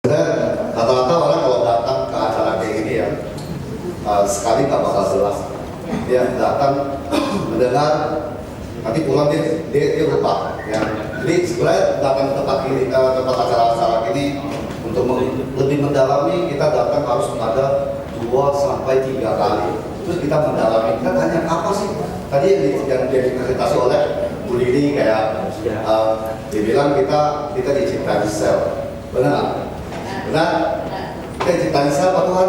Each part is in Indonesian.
Rata-rata orang kalau datang ke acara kayak gini ya, sekali nggak bakal jelas. Dia datang mendengar, nanti pulang dia lupa. Ya. Jadi sebenarnya datang ke tempat ini, tempat acara-acara ini untuk lebih mendalami, kita datang harus ada 2 sampai 3 kali. Terus kita mendalami, kita tanya apa sih? Tadi yang dipresentasi oleh Bu Lili kayak dia bilang kita diciptakan sel, benar nggak? Benar? Kita diciptakan sel apa Tuhan?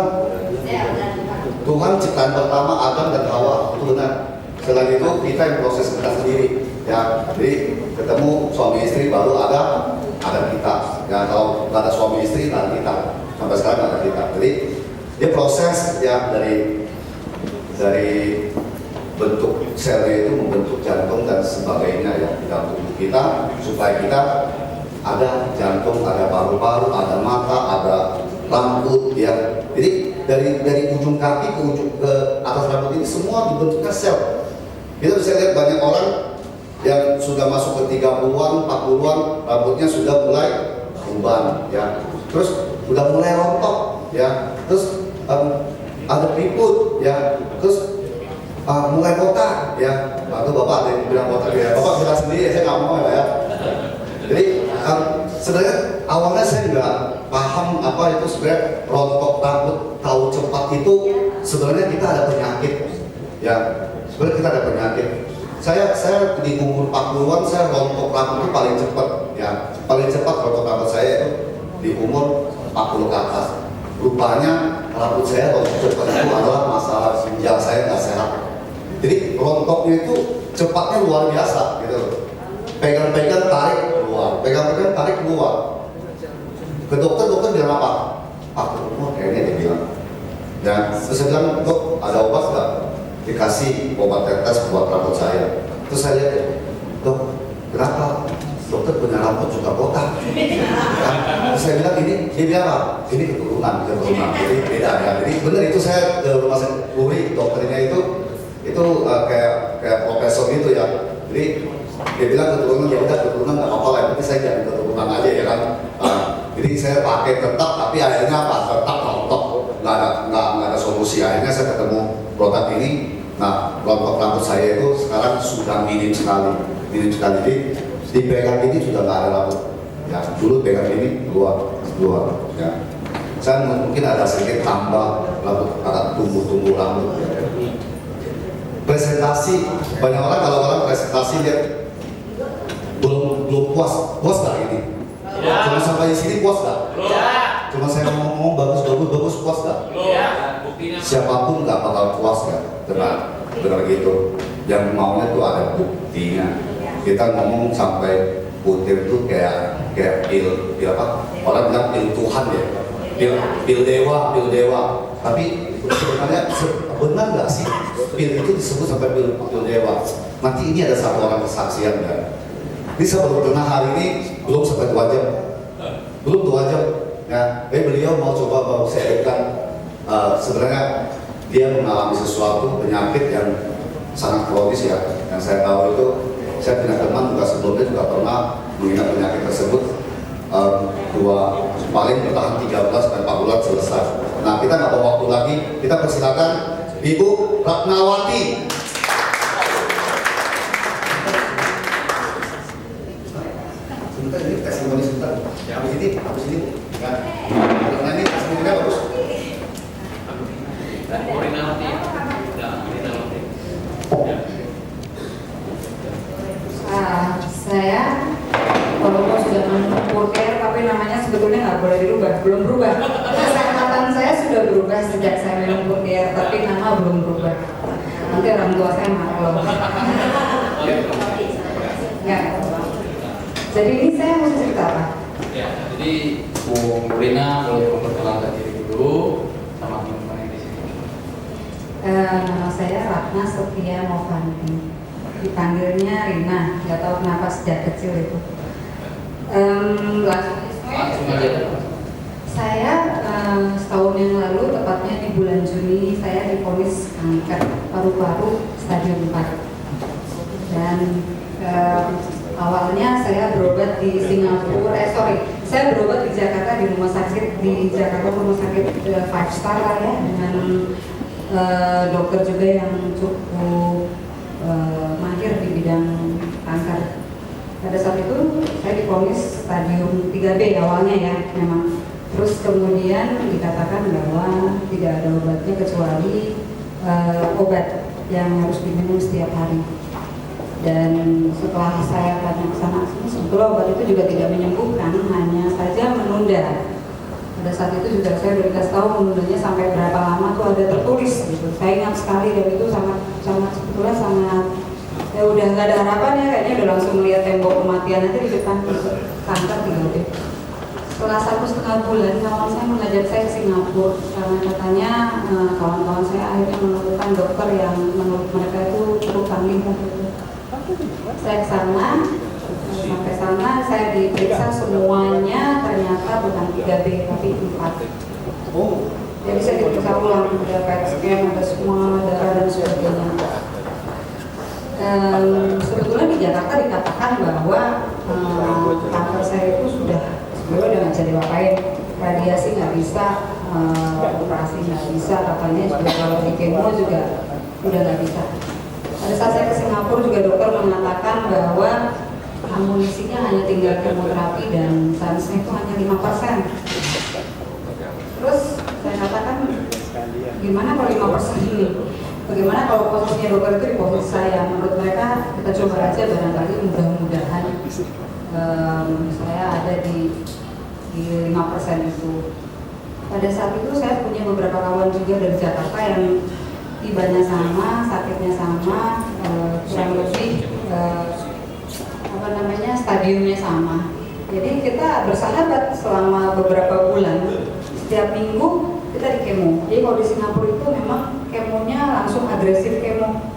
Tuhan ciptaan pertama Adam dan Hawa, itu benar. Selain itu kita yang proses kita sendiri. Ya, jadi ketemu suami istri baru ada kita. Ya, kalau nggak ada suami istri nggak ada kita. Sampai sekarang nggak ada kita. Jadi dia proses ya dari bentuk selnya itu membentuk jantung dan sebagainya ya di dalam tubuh kita supaya kita ada jantung, ada paru-paru, ada mata, ada rambut ya. Jadi dari ujung kaki ke atas rambut ini semua dibentuknya sel. Kita bisa lihat banyak orang yang sudah masuk ke 30-an, 40-an, rambutnya sudah mulai berubah ya. Terus sudah mulai rontok ya. Terus ada keriput ya. Terus mulai botak ya. Atau bapak ada yang bilang botak ya. Bapak bilang sendiri, saya nggak mau ya. Jadi sebenarnya awalnya saya nggak paham apa itu sebenarnya rontok rambut tahu cepat itu sebenarnya kita ada penyakit ya. Sebenarnya kita ada penyakit. Saya di umur 40-an saya rontok rambut itu paling cepat ya. Paling cepat rontok rambut saya itu di umur 40 ke atas. Rupanya rambut saya rontok cepat itu adalah masalah ginjal saya nggak sehat. Jadi rontoknya itu cepatnya luar biasa gitu. Pegang-pegang tarik keluar, pegang-pegang tarik keluar. Ke dokter bilang apa? Kayaknya dia bilang. Dan terus saya bilang, dok ada obat nggak? Dikasih obat tetes buat rambut saya. Terus saya lihat, dok kenapa? Dokter punya rambut juga botak. Terus saya bilang dia bilang apa? Ini keturunan. Jadi beda ya. Jadi benar itu saya ke rumah sakit Uri, dokternya itu kayak profesor gitu ya. Jadi dia bilang keturunan ya udah keturunan nggak apa-apa lah, tapi saya jangan keturunan aja ya kan. Jadi saya pakai tetap, tapi akhirnya apa? Tetap rontok, nggak ada solusi. Akhirnya saya ketemu produk ini. Nah, rontok rambut saya itu sekarang sudah minim sekali. Jadi dipegang ini sudah nggak ada rambut. Ya, dulu pegang ini keluar. Ya. Saya mungkin ada sedikit tambah rambut, ada tumbuh rambut. Ya. Presentasi, banyak orang kalau orang presentasi dia belum puas nggak ini? Ya. Cuma sampai di sini puas nggak? Ya. Cuma saya ngomong bagus puas nggak? Ya. Siapapun nggak bakal puas kan? Benar gitu. Yang maunya tuh ada buktinya. Kita ngomong sampai putir tuh kayak pil apa? Orang bilang pil Tuhan ya, pil dewa. Tapi sebenarnya benar nggak sih pil itu disebut sampai pil dewa? Nanti ini ada satu orang kesaksian kan? Ini saya baru pernah hari ini belum sampai 2 jam, ya. Beliau mau coba baru saya lihatkan sebenarnya dia mengalami sesuatu penyakit yang sangat kronis ya. Yang saya tahu itu saya punya teman juga sebelumnya juga pernah mengidap penyakit tersebut. Paling bertahan 13 dan 4 bulan selesai. Nah kita nggak bawa waktu lagi, kita persilakan Ibu Ratnawati. Sebentar ini testimoni sebentar. Habis ini ya. Karena ini testimoninya bagus. Saya walaupun sudah menempuh care, tapi namanya sebetulnya nggak boleh dirubah, belum berubah. Kesehatan saya sudah berubah sejak saya menempuh care, tapi nama belum berubah. Nanti orang tua saya marah loh. Ya. Jadi ini saya mau cerita apa? Ya, jadi Bu Rina boleh memperkenalkan diri dulu sama teman-teman yang di sini. Nama saya Ratna Setia Movanti. Dipanggilnya Rina, nggak tahu kenapa sejak kecil itu. Langsung aja. Saya setahun yang lalu, tepatnya di bulan Juni, saya divonis kanker paru-paru stadium 4. Dan awalnya saya berobat di Singapura, Saya berobat di Jakarta di rumah sakit rumah sakit 5 star lah ya, dengan dokter juga yang cukup mahir di bidang kanker. Pada saat itu saya divonis stadium 3B awalnya ya memang. Terus kemudian dikatakan bahwa tidak ada obatnya kecuali obat yang harus diminum setiap hari. Dan setelah saya tanya ke sana sini, sebetulnya obat itu juga tidak menyembuhkan, hanya saja menunda. Pada saat itu juga saya udah dikasih tahu menundanya sampai berapa lama tuh ada tertulis gitu. Saya ingat sekali dan itu sebetulnya sangat ya udah nggak ada harapan ya, kayaknya udah langsung melihat tembok kematian aja di depan kanker 3B. Setelah 1,5 bulan kawan saya mengajak saya ke Singapura karena katanya kawan-kawan saya akhirnya menemukan dokter yang menurut mereka itu cukup canggih gitu. Saya ke sana, sampai sana saya diperiksa semuanya, ternyata bukan 3B tapi 4. Jadi saya diperiksa ulang, ada PET scan, ada semua darah dan sebagainya. Sebetulnya di Jakarta dikatakan bahwa kanker saya itu sebenarnya udah nggak bisa diapain, radiasi nggak bisa, operasi nggak bisa, katanya juga kalau di kemo juga udah nggak bisa. Pada saat saya ke Singapura juga dokter mengatakan bahwa amunisinya hanya tinggal kemoterapi dan sansnya itu hanya 5%. Terus saya katakan gimana kalau 5% ini? Bagaimana kalau posisinya dokter itu di posisi saya? Menurut mereka kita coba aja, barangkali mudah-mudahan saya ada di 5% itu. Pada saat itu saya punya beberapa kawan juga dari Jakarta yang tibanya sama, sakitnya sama, kurang lebih stadiumnya sama. Jadi kita bersahabat selama beberapa bulan. Setiap minggu kita di kemo. Jadi kalau di Singapura itu memang kemonya langsung agresif kemo.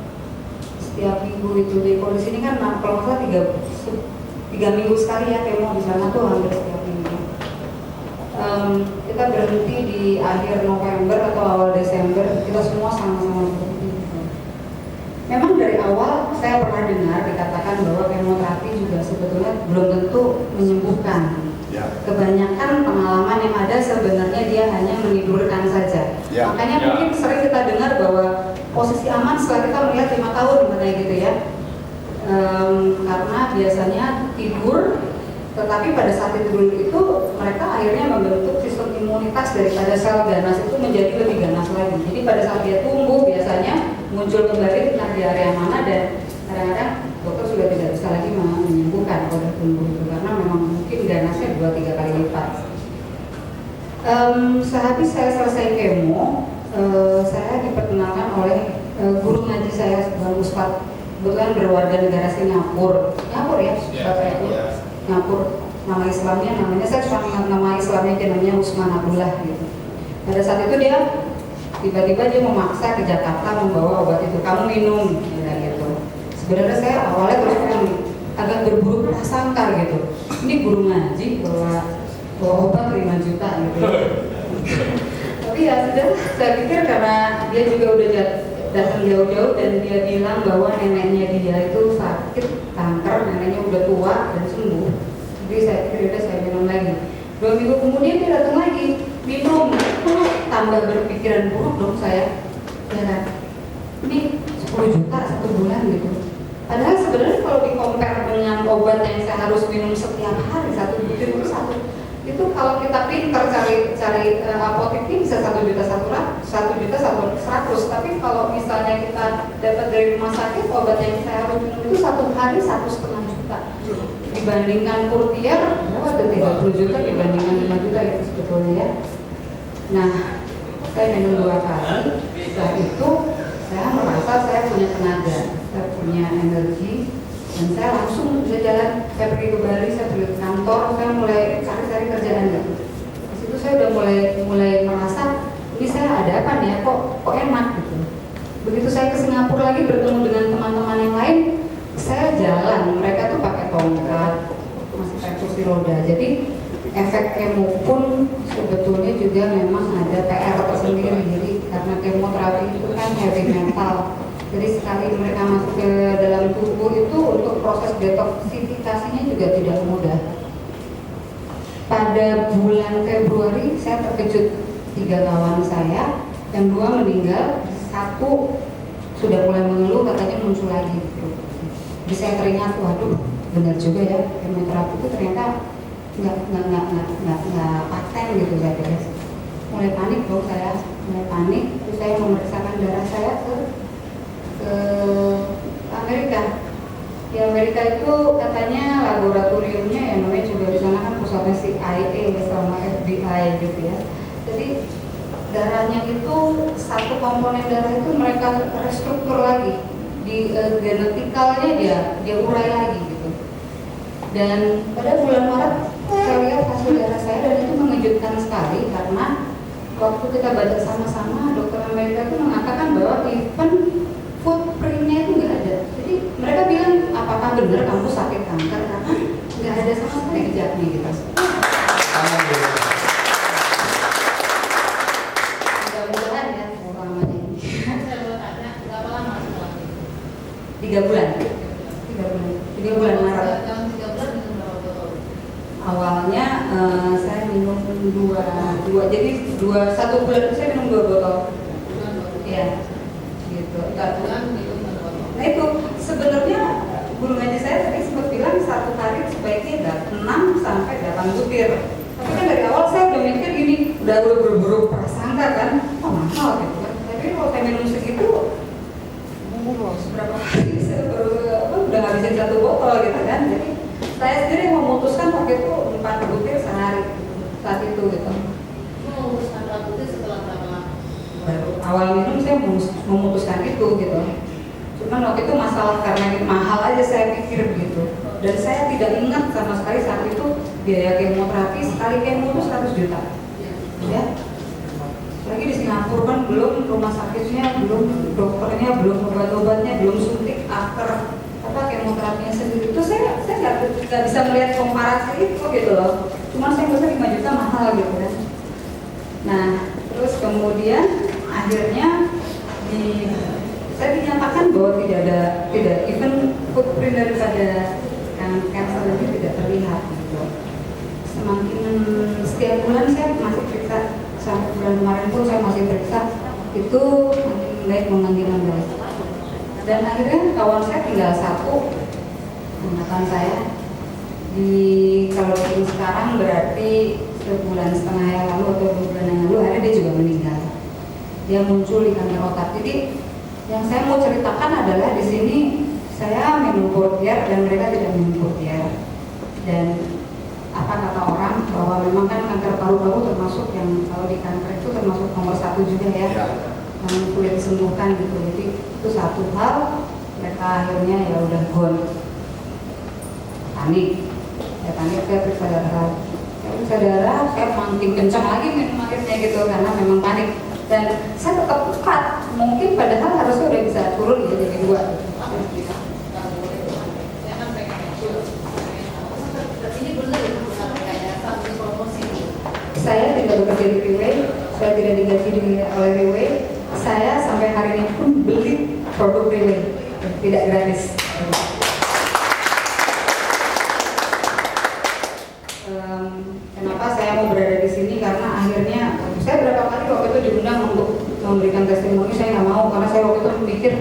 Setiap minggu itu. Jadi kalau di sini kan kalau nggak salah 3 minggu sekali ya kemo, di sana tuh hampir setiap minggu. Kita berhenti di akhir November atau awal Desember, kita semua sama-sama berhenti. Memang dari awal saya pernah dengar dikatakan bahwa kemoterapi juga sebetulnya belum tentu menyembuhkan. Ya. Kebanyakan pengalaman yang ada sebenarnya dia hanya menidurkan saja. Ya. Makanya mungkin sering kita dengar bahwa posisi aman setelah kita melihat 5 tahun katanya gitu ya. Karena biasanya tidur, tetapi pada saat tidur itu mereka akhirnya membentuk sistem imunitas daripada sel ganas itu menjadi lebih ganas lagi. Jadi pada saat dia tumbuh biasanya muncul kembali entah di area mana, dan kadang-kadang dokter sudah tidak bisa lagi menyembuhkan kalau tumbuh itu karena memang mungkin ganasnya 2-3 kali lipat. Sehabis saya selesai kemo, saya diperkenalkan oleh guru ngaji saya, Bang Ustadz, kebetulan berwarga negara Singapura ya, Bapak Ibu. Singapura, nama Islamnya namanya, saya cuma ingat nama Islamnya aja, namanya Usman Abdullah gitu. Pada saat itu dia tiba-tiba dia memaksa ke Jakarta membawa obat itu, kamu minum gitu. Sebenarnya saya awalnya terus terang agak berburu prasangka gitu, ini guru ngaji bawa obat 5 juta gitu. Tapi ya sudah, saya pikir karena dia juga udah datang jauh-jauh dan dia bilang bahwa neneknya dia itu sakit kanker, neneknya udah tua dan sembuh. Jadi saya pikir udah saya minum lagi. 2 minggu kemudian dia datang lagi, minum, tambah berpikiran buruk dong saya. Ya kan, ini 10 juta 1 bulan gitu. Padahal sebenarnya kalau di-compare dengan obat yang saya harus minum setiap hari 1 butir itu kalau kita pinter cari apoteknya bisa 1 juta 100. Tapi kalau misalnya kita dapat dari rumah sakit, obat yang saya harus minum itu 1 hari 1,5 juta. Dibandingkan courtier, ada 30 juta dibandingkan 5 juta itu sebetulnya ya. Nah, saya minum 2 kali. Setelah itu saya merasa saya punya tenaga, saya punya energi, dan saya langsung bisa jalan. Saya pergi ke Bali, saya pergi ke kantor, saya mulai cari kerjaan gitu. Di situ saya udah mulai merasa ini saya ada apa nih ya, kok enak gitu. Begitu saya ke Singapura lagi bertemu dengan teman-teman yang lain, saya jalan, mereka tuh pakai tongkat, masih pakai kursi roda. Jadi efek kemo pun sebetulnya juga memang ada PR tersendiri. Jadi karena kemoterapi itu kan heavy metal. Jadi sekali mereka masuk ke dalam tubuh itu untuk proses detoksifikasinya juga tidak mudah. Pada pada bulan Februari saya terkejut 3 kawan saya, yang 2 meninggal, 1 sudah mulai mengeluh, katanya muncul lagi gitu. Jadi saya teringat, waduh benar juga ya, kemoterapi itu ternyata nggak paten gitu saya kira. Mulai panik dong saya, terus saya memeriksakan darah saya ke Amerika. Di Amerika itu katanya laboratoriumnya yang namanya juga di sana kan pusatnya CIA bersama FBI gitu ya. Jadi darahnya itu satu komponen darah itu mereka restruktur lagi, di genetikalnya dia urai lagi gitu. Dan pada bulan Maret saya lihat hasil darah saya dan itu mengejutkan sekali karena waktu kita baca sama-sama dokter Amerika itu mengatakan bahwa even footprintnya itu nggak ada. Jadi mereka bilang apakah benar kamu sakit kanker karena nggak ada sama sekali gejalanya gitu. Mudah-mudahan ya ulamanya. Saya boleh tanya, berapa lama setelah itu? 3 bulan Maret. Dalam 3 bulan minum berapa botol? Awalnya saya minum 2, jadi 1 bulan itu saya minum 2 botol. Iya, gitu. 3 bulan minum 1 botol. Nah itu sebenarnya guru ngaji saya tadi sempat bilang 1 hari sebaiknya 6 sampai 8 butir. Tapi kan dari awal saya udah mikir gini, udah buru-buru prasangka kan, oh mahal gitu kan. Tapi kalau saya minum segitu, seberapa hari saya udah ngabisin 1 botol gitu kan. Jadi saya sendiri memutuskan waktu itu 4 butir sehari saat itu gitu. Memutuskan 4 butir setelah berapa lama? Baru awal minum saya memutuskan itu gitu. Cuman waktu itu masalah karena mahal aja saya pikir gitu. Dan saya tidak ingat sama sekali saat itu biaya kemoterapi sekali kemo itu 100 juta. Ya. Lagi di Singapura kan belum rumah sakitnya, belum dokternya, belum obat-obatnya, belum suntik after kemoterapinya sendiri. Itu saya nggak bisa melihat komparasi itu gitu loh. Cuman saya merasa 5 juta mahal gitu kan. Nah, terus kemudian akhirnya saya dinyatakan bahwa tidak even footprint daripada kanker ini tidak terlihat gitu. Semakin setiap bulan saya masih periksa, sampai bulan kemarin pun saya masih periksa, itu makin baik. Dan akhirnya kawan saya tinggal 1 angkatan saya. Kalau sekarang berarti 1,5 bulan yang lalu atau 2 bulan yang lalu, akhirnya dia juga meninggal. Dia muncul di kanker otak. Jadi yang saya mau ceritakan adalah di sini saya minum Portier dan mereka tidak minum Portier. Dan apa kata orang bahwa memang kan kanker paru-paru termasuk yang kalau di kanker itu termasuk nomor 1 juga ya, yang sulit disembuhkan gitu. Jadi itu satu hal. Mereka akhirnya ya udah gone, panik. Saya periksa darah, saya makin kencang lagi minum akhirnya gitu karena memang panik. Dan saya tetap 4, mungkin padahal harusnya udah bisa turun ya jadi 2. Ini benar ya, bukan kayak satu promosi. Saya tidak bekerja di Riway, saya tidak digaji oleh Riway. Saya sampai hari ini pun beli produk Riway, tidak gratis. Kenapa saya mau berada di sini? Karena akhirnya saya berapa kali waktu itu diundang untuk memberikan testimoni, saya nggak mau karena saya waktu itu mikir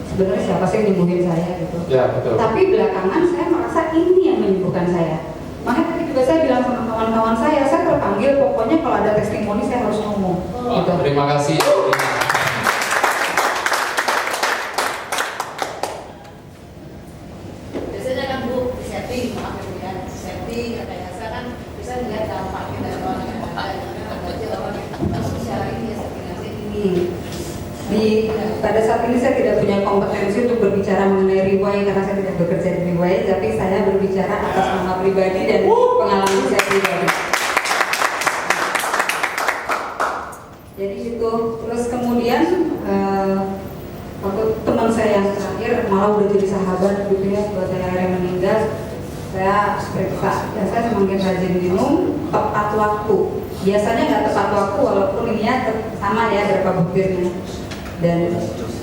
sebenarnya siapa sih yang nyembuhin saya gitu. Ya, betul. Tapi belakangan saya merasa ini yang menyembuhkan saya. Makanya tadi juga saya bilang sama kawan-kawan saya terpanggil pokoknya kalau ada testimoni saya harus ngomong. Gitu. Terima kasih. Biasanya kan Bu, setting, maaf ya, setting, rekayasa kan bisa melihat dampaknya dari orang yang ada aja orang yang secara ini ya setting ini. Pada saat ini saya tidak punya kompetensi untuk berbicara mengenai Riway karena saya tidak bekerja di Riway, tapi saya berbicara atas nama pribadi dan pengalaman saya pribadi. Jadi itu, terus kemudian waktu teman saya yang terakhir malah udah jadi sahabat gitu ya, buat saya akhirnya meninggal, saya periksa dan saya semakin rajin minum tepat waktu. Biasanya nggak tepat waktu walaupun ininya sama ya berapa butirnya. Dan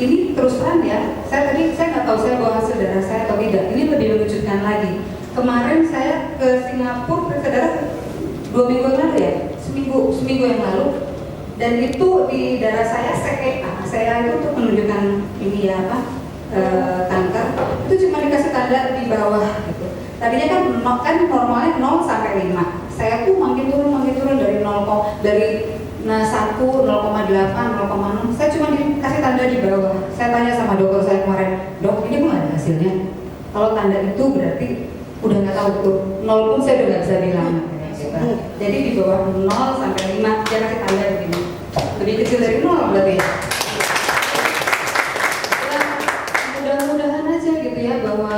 ini terus terang ya, saya nggak tahu saya bawa hasil darah saya atau tidak. Ini lebih mengejutkan lagi. Kemarin saya ke Singapura periksa darah 2 minggu yang lalu ya, seminggu yang lalu, dan itu di darah saya saya itu untuk menunjukkan ini ya apa kanker, itu cuma dikasih tanda di bawah gitu. Tadinya kan normalnya 0 sampai 5. Saya tuh makin turun dari 0, dari 1, 0,8, 0,6. Saya cuma dikasih tanda di bawah. Saya tanya sama dokter saya kemarin, dok ini kok ada hasilnya? Kalau tanda itu berarti udah nggak tahu tuh. 0 pun saya udah nggak bisa bilang. Jadi di bawah 0 sampai 5 dia kasih tanda begini. Lebih kecil dari 0 berarti. Mudah-mudahan aja gitu ya bahwa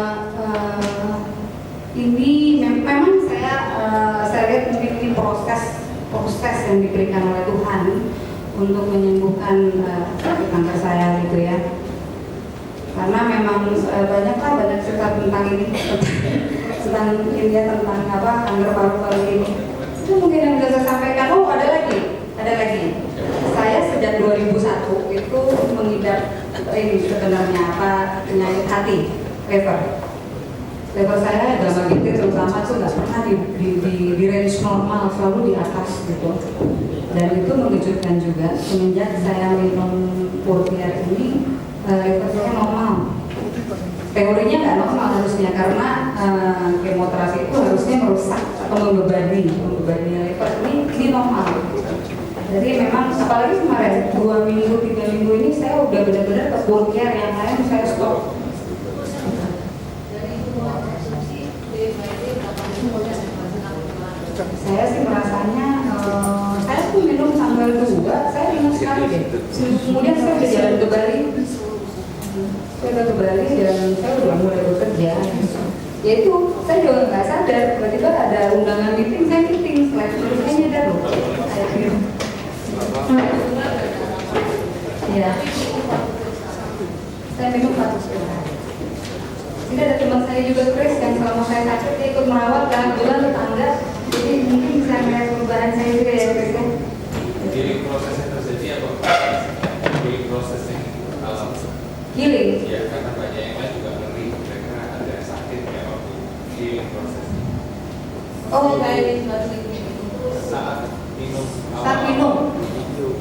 ini memang saya lihat mungkin ini proses yang diberikan oleh Tuhan untuk menyembuhkan kanker saya gitu ya. Karena memang banyak cerita tentang ini tentang kanker paru-paru ini. Itu mungkin yang bisa saya sampaikan. Oh ada lagi. Saya sejak 2001 itu mengidap ini sebenarnya penyakit hati, level saya gamma gitu terutama itu nggak pernah di range normal, selalu di atas gitu. Dan itu mengejutkan juga semenjak saya minum Purtier ini level saya normal. Teorinya nggak normal harusnya karena kemoterapi itu harusnya merusak atau membebani lever, ini normal. Jadi memang apalagi kemarin 2 minggu 3 minggu ini saya udah benar-benar ke Purtier, yang lain saya stop. Saya sih merasanya, saya tuh minum tanggal 2, saya minum sekali deh. Kemudian saya udah jalan ke Bali. Dan saya udah mulai bekerja. Yaitu saya juga nggak sadar, tiba-tiba ada undangan meeting, saya meeting. Setelah itu saya nyadar loh, saya minum. Ya, saya minum 4 setengah. Ini ada teman saya juga Chris yang selama saya sakit dia ikut merawat dan kebetulan tetangga. Jadi mungkin bisa melihat perubahan saya juga ya Chris ya. Healing prosesnya terjadi apa? Healing prosesnya alam. Healing? Ya, karena banyak yang lain juga ngeri mereka ada sakit ya waktu healing prosesnya. Oh, Saat minum.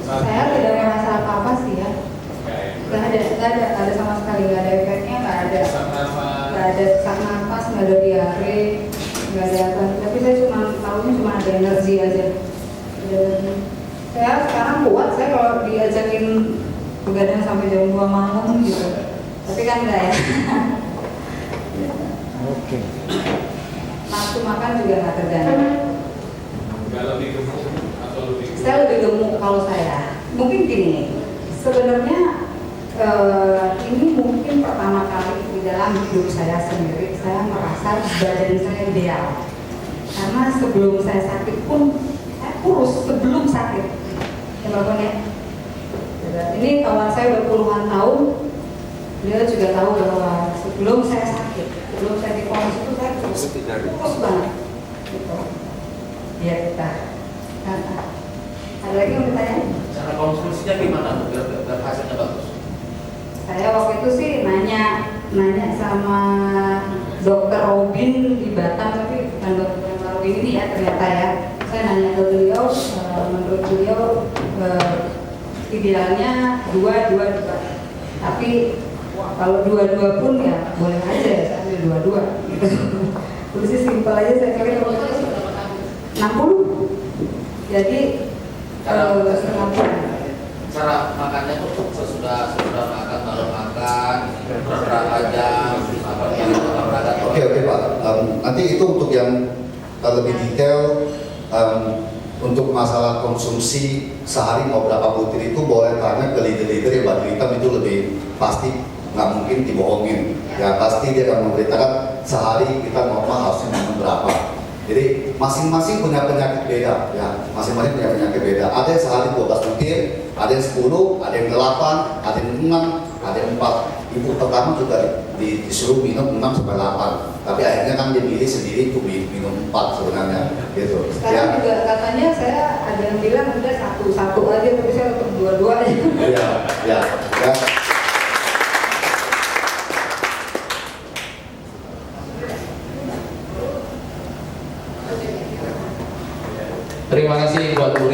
Saya tidak merasa apa-apa sih ya. Nggak ada sama sekali, nggak ada efeknya, nggak ada sesak nafas, nggak ada diare, nggak ada apa. Tapi saya cuma ada energi aja. Dan saya sekarang kuat, saya kalau diajakin begadang sampai jam 2 malam gitu. Tapi kan enggak ya. Oke. Nafsu makan juga nggak terganggu. Nggak lebih gemuk atau lebih? Saya lebih gemuk kalau saya. Mungkin gini, sebenarnya ini mungkin pertama kali di dalam hidup saya sendiri saya merasa badan saya ideal. Karena sebelum saya sakit pun saya kurus sebelum sakit. Ya Bapak ya. Ini kawan saya udah puluhan tahun, dia juga tahu bahwa sebelum saya sakit, sebelum saya difonis itu saya kurus banget. Gitu. Ya kita. Ada lagi yang ditanya? Cara konstruksinya gimana biar hasilnya bagus? Saya waktu itu sih nanya sama dokter Robin di Batam, tapi bukan dokter Robin ini ya ternyata ya. Saya nanya ke beliau, menurut beliau idealnya 2. Tapi kalau 2 pun ya boleh aja ya, saya ambil 2 gitu. Udah sih simpel aja saya kira 60. Jadi setengah bulan. Cara makannya tuh sesudah makan baru makan berapa jam olahraga. Oke Pak. Nanti itu untuk yang lebih detail untuk masalah konsumsi sehari mau berapa butir itu boleh tanya ke leader-leader yang baju hitam, itu lebih pasti, nggak mungkin dibohongin. Ya pasti dia akan memberitakan sehari kita normal harusnya minum berapa. Jadi masing-masing punya penyakit beda, ya. Masing-masing punya penyakit beda. Ada yang sehari 12 butir, ada yang 10, ada yang 8, ada yang 6, ada yang 4. Ibu pertama juga disuruh minum 6 sampai 8. Tapi akhirnya kan dia milih sendiri untuk minum 4 sebenarnya, gitu. Sekarang juga katanya saya ada yang bilang udah satu aja, tapi saya tetap 2 aja. Ya. Terima kasih buat Bu